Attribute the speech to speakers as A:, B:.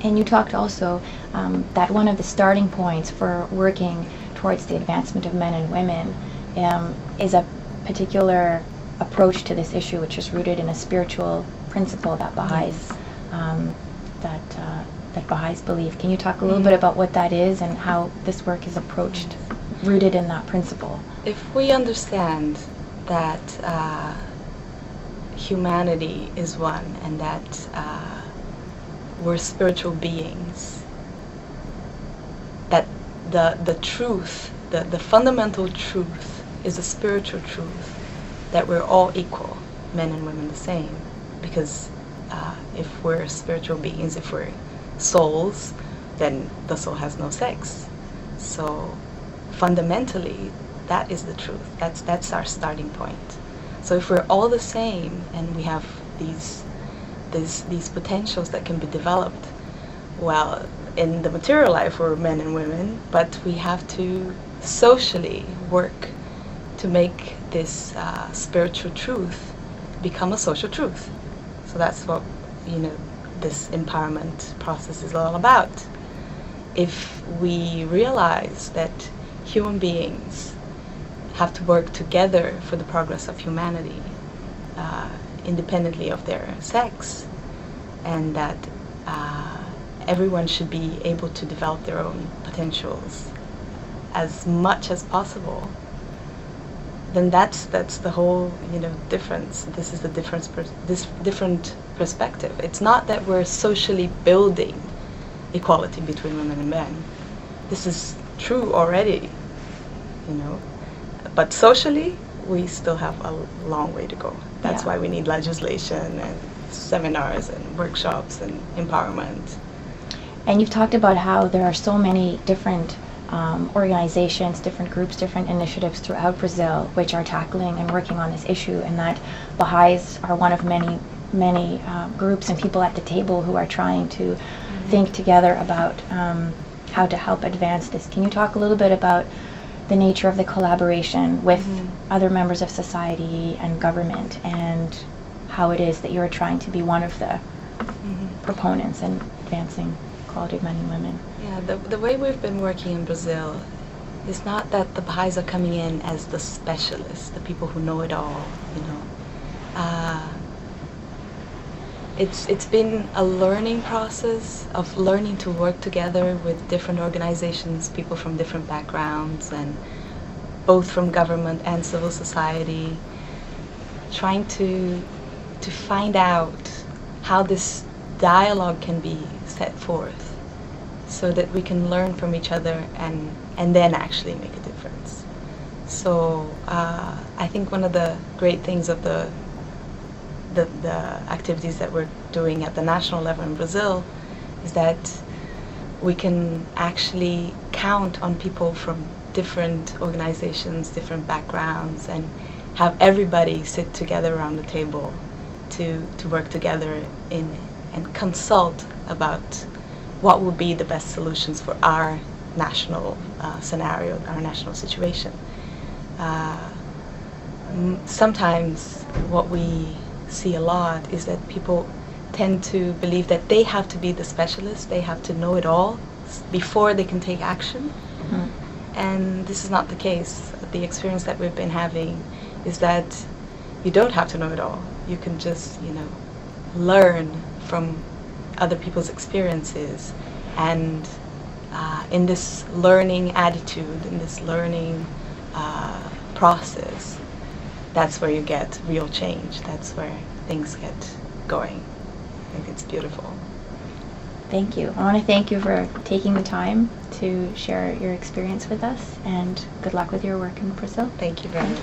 A: And you talked also that one of the starting points for working towards the advancement of men and women is a particular approach to this issue, which is rooted in a spiritual principle that Baha'is that Baha'is believe. Can you talk a little bit about what that is and how this work is approached, rooted in that principle?
B: If we understand that humanity is one and that we're spiritual beings, that the truth, the fundamental truth is a spiritual truth, that we're all equal, men and women the same, because if we're spiritual beings, if we're souls, then the soul has no sex. So fundamentally, that is the truth. That's our starting point. So if we're all the same and we have these potentials that can be developed, well, in the material life we're men and women, but we have to socially work to make this spiritual truth become a social truth. So that's what, this empowerment process is all about. If we realize that human beings have to work together for the progress of humanity, independently of their sex, and that everyone should be able to develop their own potentials as much as possible, then that's the whole difference. This is the difference. This different perspective. It's not that we're socially building equality between women and men. This is true already, but socially we still have a long way to go. That's why we need legislation and seminars and workshops and empowerment.
A: And you've talked about how there are so many different organizations, different groups, different initiatives throughout Brazil which are tackling and working on this issue, and that Baha'is are one of many groups and people at the table who are trying to think together about how to help advance this. Can you talk a little bit about the nature of the collaboration with other members of society and government, and how it is that you're trying to be one of the proponents in advancing equality of men and women?
B: Yeah, the way we've been working in Brazil is not that the Baha'is are coming in as the specialists, the people who know it all, It's been a learning process of learning to work together with different organizations, people from different backgrounds, and both from government and civil society, trying to find out how this dialogue can be set forth so that we can learn from each other and then actually make a difference. So I think one of the great things of the activities that we're doing at the national level in Brazil is that we can actually count on people from different organizations, different backgrounds, and have everybody sit together around the table to work together and consult about what would be the best solutions for our national scenario, our national situation. Sometimes what we see a lot is that people tend to believe that they have to be the specialist, they have to know it all before they can take action. And this is not the case. The experience that we've been having is that you don't have to know it all. You can just, learn from other people's experiences, and in this learning attitude, in this learning process, that's where you get real change. That's where things get going. I think it's beautiful.
A: Thank you. I want to thank you for taking the time to share your experience with us, and good luck with your work in Brazil.
B: Thank you very much.